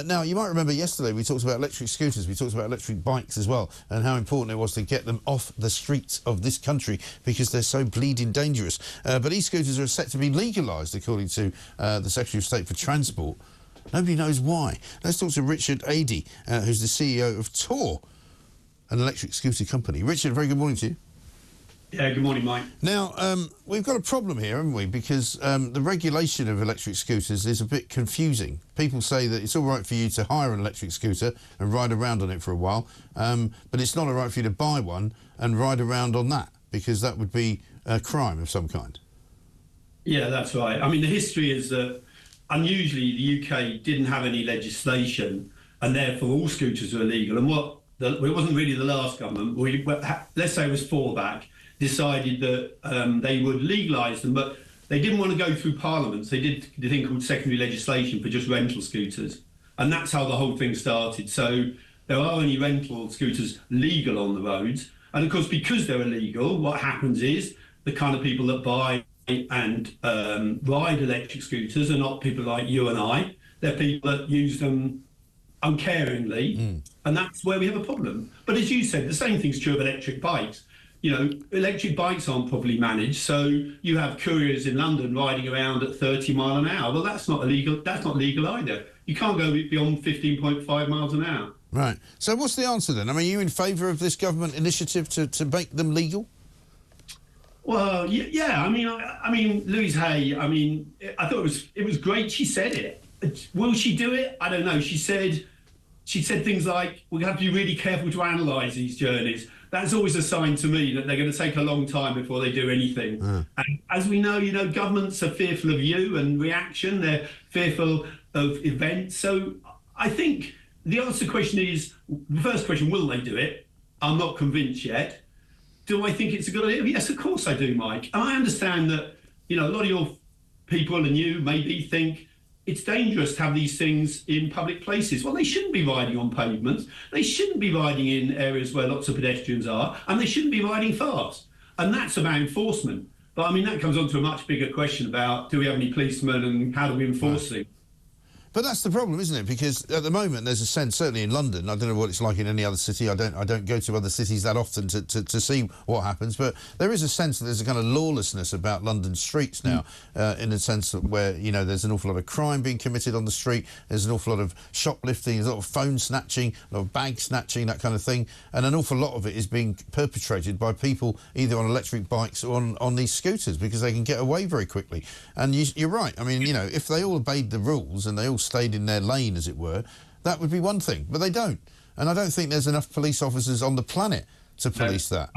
Now, you might remember yesterday we talked about electric scooters, we talked about electric bikes as well, and how important it was to get them off the streets of this country because they're so bleeding dangerous. But e-scooters are set to be legalised, according to the Secretary of State for Transport. Nobody knows why. Let's talk to Richard Haigh, who's the CEO of Tor, an electric scooter company. Richard, very good morning to you. Yeah, good morning, Mike. Now, we've got a problem here, haven't we? Because the regulation of electric scooters is a bit confusing. People say that it's all right for you to hire an electric scooter and ride around on it for a while, but it's not all right for you to buy one and ride around on that, because that would be a crime of some kind. Yeah, that's right. I mean, the history is that unusually the UK didn't have any legislation, and therefore all scooters were illegal. And it wasn't really the last government, let's say it was four back, decided that they would legalise them, but they didn't want to go through Parliament. So they did the thing called secondary legislation for just rental scooters. And that's how the whole thing started. So there are only rental scooters legal on the roads. And of course, because they're illegal, what happens is the kind of people that buy and ride electric scooters are not people like you and I. They're people that use them uncaringly. And that's where we have a problem. But as you said, the same thing's true of electric bikes. You know, electric bikes aren't properly managed, so you have couriers in London riding around at 30 miles an hour. Well, that's not illegal. That's not legal either. You can't go beyond 15.5 miles an hour. Right. So what's the answer then? I mean, are you in favour of this government initiative to make them legal? Well, yeah. I mean, Louise Haigh. I mean, I thought it was great. She said it. Will she do it? I don't know. She said things like, we have to be really careful to analyse these journeys. That's always a sign to me that they're going to take a long time before they do anything. And as we know, governments are fearful of you and reaction. They're fearful of events. So I think the answer to the question is, the first question, will they do it? I'm not convinced yet. Do I think it's a good idea? Yes, of course I do, Mike. And I understand that, a lot of your people and you maybe think, it's dangerous to have these things in public places. Well, they shouldn't be riding on pavements. They shouldn't be riding in areas where lots of pedestrians are, and they shouldn't be riding fast. And that's about enforcement. But I mean, that comes on to a much bigger question about, do we have any policemen and how do we enforce things? But that's the problem, isn't it? Because at the moment there's a sense, certainly in London, I don't know what it's like in any other city, I don't go to other cities that often to see what happens, but there is a sense that there's a kind of lawlessness about London streets now, in a sense that where, there's an awful lot of crime being committed on the street, there's an awful lot of shoplifting, there's a lot of phone snatching, a lot of bag snatching, that kind of thing, and an awful lot of it is being perpetrated by people either on electric bikes or on these scooters, because they can get away very quickly. And you're right, I mean, if they all obeyed the rules and they all stayed in their lane, as it were, that would be one thing, but they don't. And I don't think there's enough police officers on the planet to police that.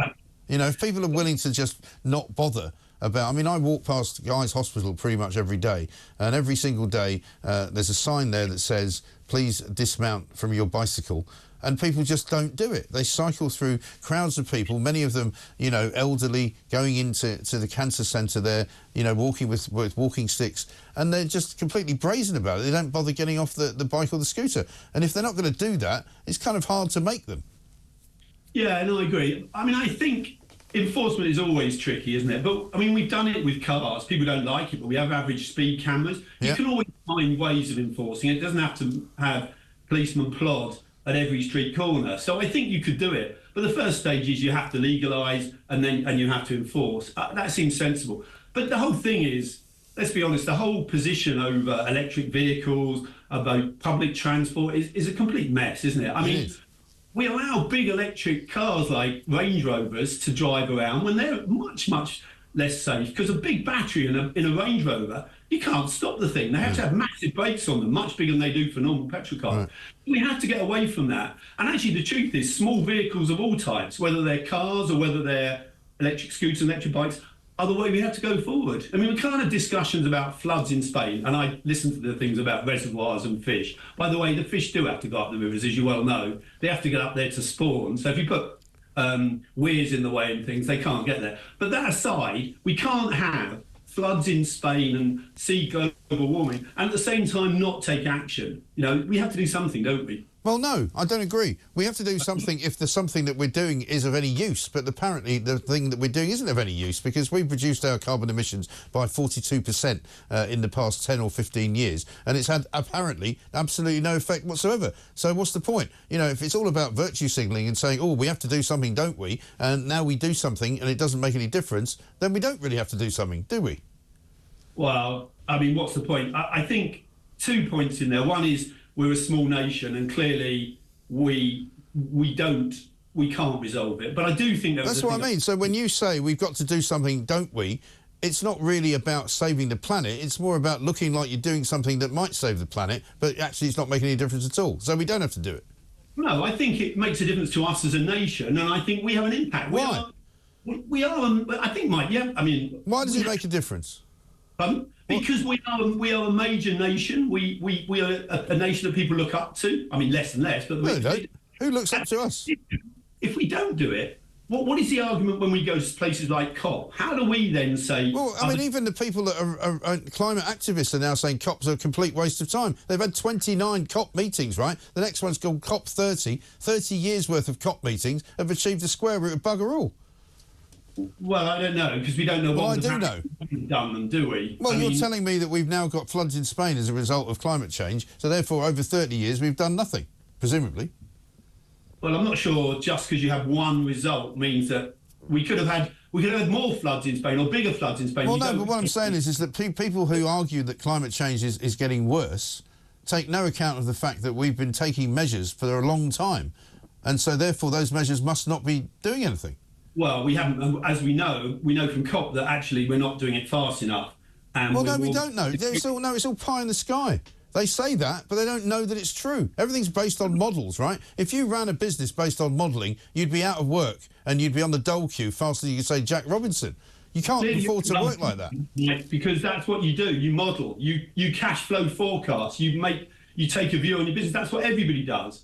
If people are willing to just not bother about... I mean, I walk past Guy's Hospital pretty much every day, and every single day there's a sign there that says, please dismount from your bicycle, and people just don't do it. They cycle through crowds of people, many of them, elderly, going into the cancer centre there, walking with walking sticks, and they're just completely brazen about it. They don't bother getting off the bike or the scooter. And if they're not going to do that, it's kind of hard to make them. Yeah, no, I agree. I mean, I think enforcement is always tricky, isn't it? But, I mean, we've done it with cars. People don't like it, but we have average speed cameras. You can always find ways of enforcing it. It doesn't have to have policemen plod at every street corner. So I think you could do it. But the first stage is you have to legalise and you have to enforce. That seems sensible. But the whole thing is, let's be honest, the whole position over electric vehicles, about public transport is a complete mess, isn't it? I mean, we allow big electric cars like Range Rovers to drive around when they're much, much less safe, because a big battery in a Range Rover, you can't stop the thing. They have to have massive brakes on them, much bigger than they do for normal petrol cars. We have to get away from that. And actually, the truth is, small vehicles of all types, whether they're cars or whether they're electric scooters and electric bikes, are the way we have to go forward. I mean, we can't have discussions about floods in Spain, and I listen to the things about reservoirs and fish. By the way, the fish do have to go up the rivers, as you well know. They have to get up there to spawn. So if you put weirs in the way and things, they can't get there. But that aside, we can't have floods in Spain and see global warming and at the same time not take action. You know, we have to do something, don't we? Well, no, I don't agree. We have to do something if the something that we're doing is of any use, but apparently the thing that we're doing isn't of any use because we've reduced our carbon emissions by 42% in the past 10 or 15 years, and it's had apparently absolutely no effect whatsoever. So what's the point? You know, if it's all about virtue signalling and saying, oh, we have to do something, don't we? And now we do something and it doesn't make any difference, then we don't really have to do something, do we? Well, I mean, what's the point? I think 2 points in there. One is, we're a small nation, and clearly we can't resolve it. But I do think that's what I mean. So when you say we've got to do something, don't we? It's not really about saving the planet. It's more about looking like you're doing something that might save the planet, but actually it's not making any difference at all. So we don't have to do it. No, I think it makes a difference to us as a nation, and I think we have an impact. Why? We are. I think, Mike. Yeah. I mean, why does it make a difference? Because we are a major nation. We are a nation that people look up to. I mean, less and less. But no, don't. Who looks up to us? If we don't do it, what is the argument when we go to places like COP? How do we then say... Well, I mean, even the people that are climate activists are now saying COP's a complete waste of time. They've had 29 COP meetings, right? The next one's called COP 30. 30 years' worth of COP meetings have achieved the square root of bugger all. Well, I don't know, because we don't know what done them, do we? Well, you're telling me that we've now got floods in Spain as a result of climate change, so therefore over 30 years we've done nothing, presumably. Well, I'm not sure just because you have one result means that we could have had more floods in Spain or bigger floods in Spain. Well, no, but what I'm saying is that people who argue that climate change is getting worse take no account of the fact that we've been taking measures for a long time, and so therefore those measures must not be doing anything. Well, we haven't, as we know from COP that actually we're not doing it fast enough. And well, no, we don't know. It's all pie in the sky. They say that, but they don't know that it's true. Everything's based on models, right? If you ran a business based on modelling, you'd be out of work and you'd be on the dole queue faster than you could say Jack Robinson. You can't afford to work like that. Because that's what you do. You model. You cash flow forecast. You take a view on your business. That's what everybody does.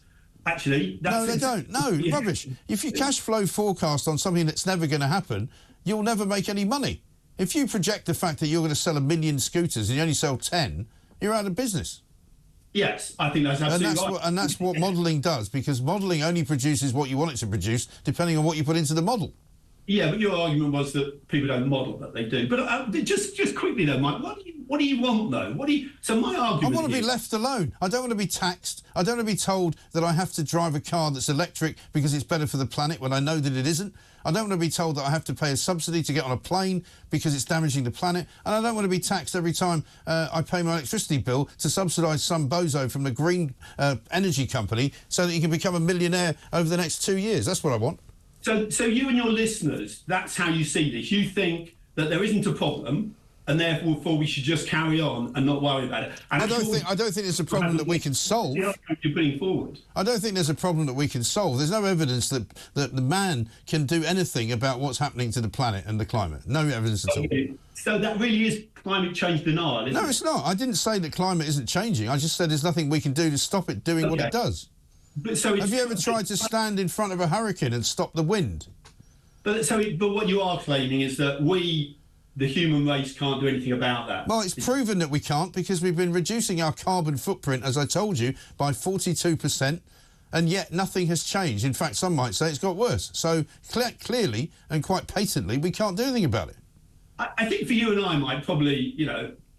Actually, no, they don't. No, yeah. Rubbish. If you cash flow forecast on something that's never going to happen, you'll never make any money. If you project the fact that you're going to sell 1 million scooters and you only sell 10, you're out of business. Yes, I think that's absolutely right. And that's what modelling does, because modelling only produces what you want it to produce, depending on what you put into the model. Yeah, but your argument was that people don't model, but they do. But just quickly though, Mike, what do you want though? So my argument I want to be left alone. I don't want to be taxed. I don't want to be told that I have to drive a car that's electric because it's better for the planet when I know that it isn't. I don't want to be told that I have to pay a subsidy to get on a plane because it's damaging the planet. And I don't want to be taxed every time I pay my electricity bill to subsidise some bozo from the green energy company so that he can become a millionaire over the next 2 years. That's what I want. So you and your listeners, that's how you see this. You think that there isn't a problem, and therefore we should just carry on and not worry about it. And I don't think there's a problem that we can solve. You're putting forward. I don't think there's a problem that we can solve. There's no evidence that the man can do anything about what's happening to the planet and the climate. No evidence at all. So that really is climate change denial, isn't it? No, it's not. I didn't say that climate isn't changing. I just said there's nothing we can do to stop it doing what it does. But have you ever tried to stand in front of a hurricane and stop the wind? But what you are claiming is that we, the human race, can't do anything about that. Well, it's proven that we can't, because we've been reducing our carbon footprint, as I told you, by 42%, and yet nothing has changed. In fact, some might say it's got worse. So clearly and quite patently, we can't do anything about it. I think for you and I, Mike, probably,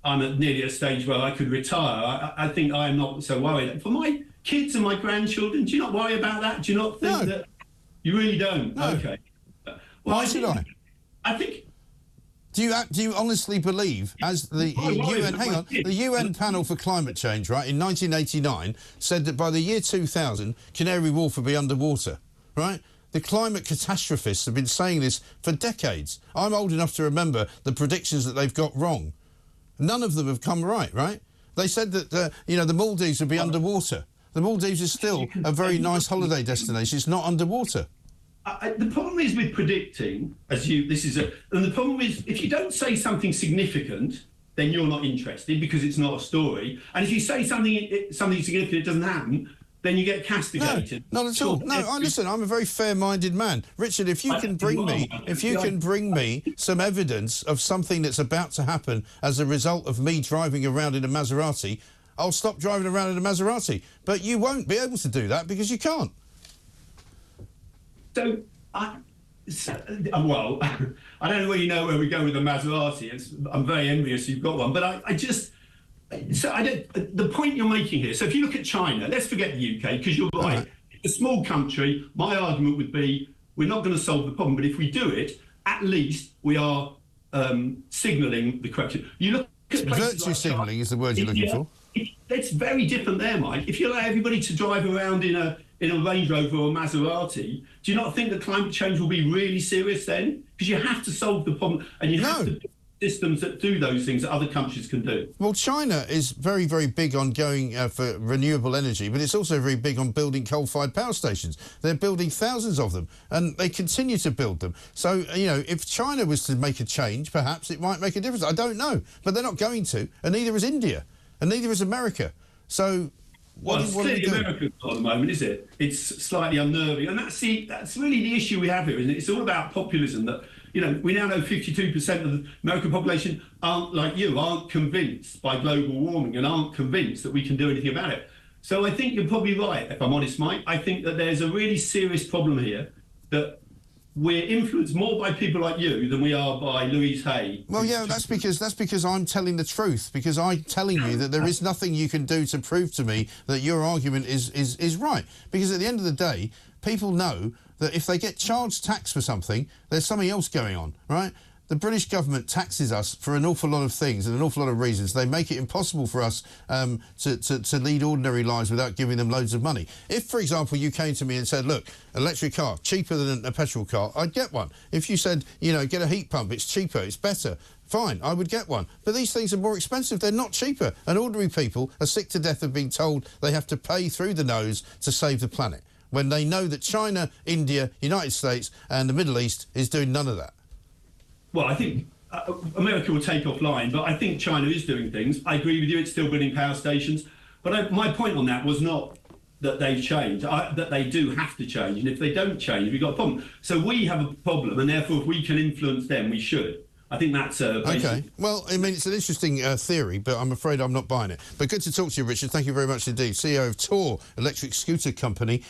I'm nearly at a stage where I could retire. I think I'm not so worried. For my kids and my grandchildren, do you not worry about that? Do you not think that? You really don't? No. Okay. Well, why should I? I think... Do you honestly believe, as the UN panel for climate change, right, in 1989 said that by the year 2000, Canary Wharf would be underwater, right? The climate catastrophists have been saying this for decades. I'm old enough to remember the predictions that they've got wrong. None of them have come right, right? They said that, the Maldives would be underwater. The Maldives is still a very nice holiday destination. It's not underwater. The problem is with predicting, and the problem is if you don't say something significant, then you're not interested because it's not a story. And if you say something significant, it doesn't happen, then you get castigated. No, not at all. No, listen, I'm a very fair-minded man. Richard, if you can bring me some evidence of something that's about to happen as a result of me driving around in a Maserati, I'll stop driving around in a Maserati. But you won't be able to do that because you can't. So, well, I don't really know where we go with the Maserati. I'm very envious you've got one, but the point you're making here, so if you look at China, let's forget the UK, because you're right. It's a small country. My argument would be we're not going to solve the problem, but if we do it, at least we are signalling the correction. You look at virtue signalling is the word you're looking for. It's very different there, Mike. If you allow everybody to drive around in a Range Rover or a Maserati, do you not think that climate change will be really serious then? Because you have to solve the problem, and you have to build systems that do those things that other countries can do. Well, China is very, very big on going for renewable energy, but it's also very big on building coal-fired power stations. They're building thousands of them, and they continue to build them. So, you know, if China was to make a change, perhaps it might make a difference. I don't know, but they're not going to, and neither is India, and neither is America. So... Well, it's clearly America's not at the moment, is it? It's slightly unnerving. And that's really the issue we have here, isn't it? It's all about populism. That, you know, we now know 52% of the American population aren't convinced by global warming and aren't convinced that we can do anything about it. So I think you're probably right, if I'm honest, Mike. I think that there's a really serious problem here, that we're influenced more by people like you than we are by Louise Haigh. Well, yeah, that's because I'm telling the truth, because I'm telling you that there is nothing you can do to prove to me that your argument is right. Because at the end of the day, people know that if they get charged tax for something, there's something else going on, right? The British government taxes us for an awful lot of things and an awful lot of reasons. They make it impossible for us to lead ordinary lives without giving them loads of money. If, for example, you came to me and said, look, electric car, cheaper than a petrol car, I'd get one. If you said, you know, get a heat pump, it's cheaper, it's better, fine, I would get one. But these things are more expensive, they're not cheaper. And ordinary people are sick to death of being told they have to pay through the nose to save the planet, when they know that China, India, United States and the Middle East is doing none of that. Well, I think America will take offline, but I think China is doing things. I agree with you, it's still building power stations. But my point on that was not that they've changed, that they do have to change. And if they don't change, we've got a problem. So we have a problem, and therefore if we can influence them, we should. I think that's OK. Well, I mean, it's an interesting theory, but I'm afraid I'm not buying it. But good to talk to you, Richard. Thank you very much indeed. CEO of Tor Electric Scooter Company.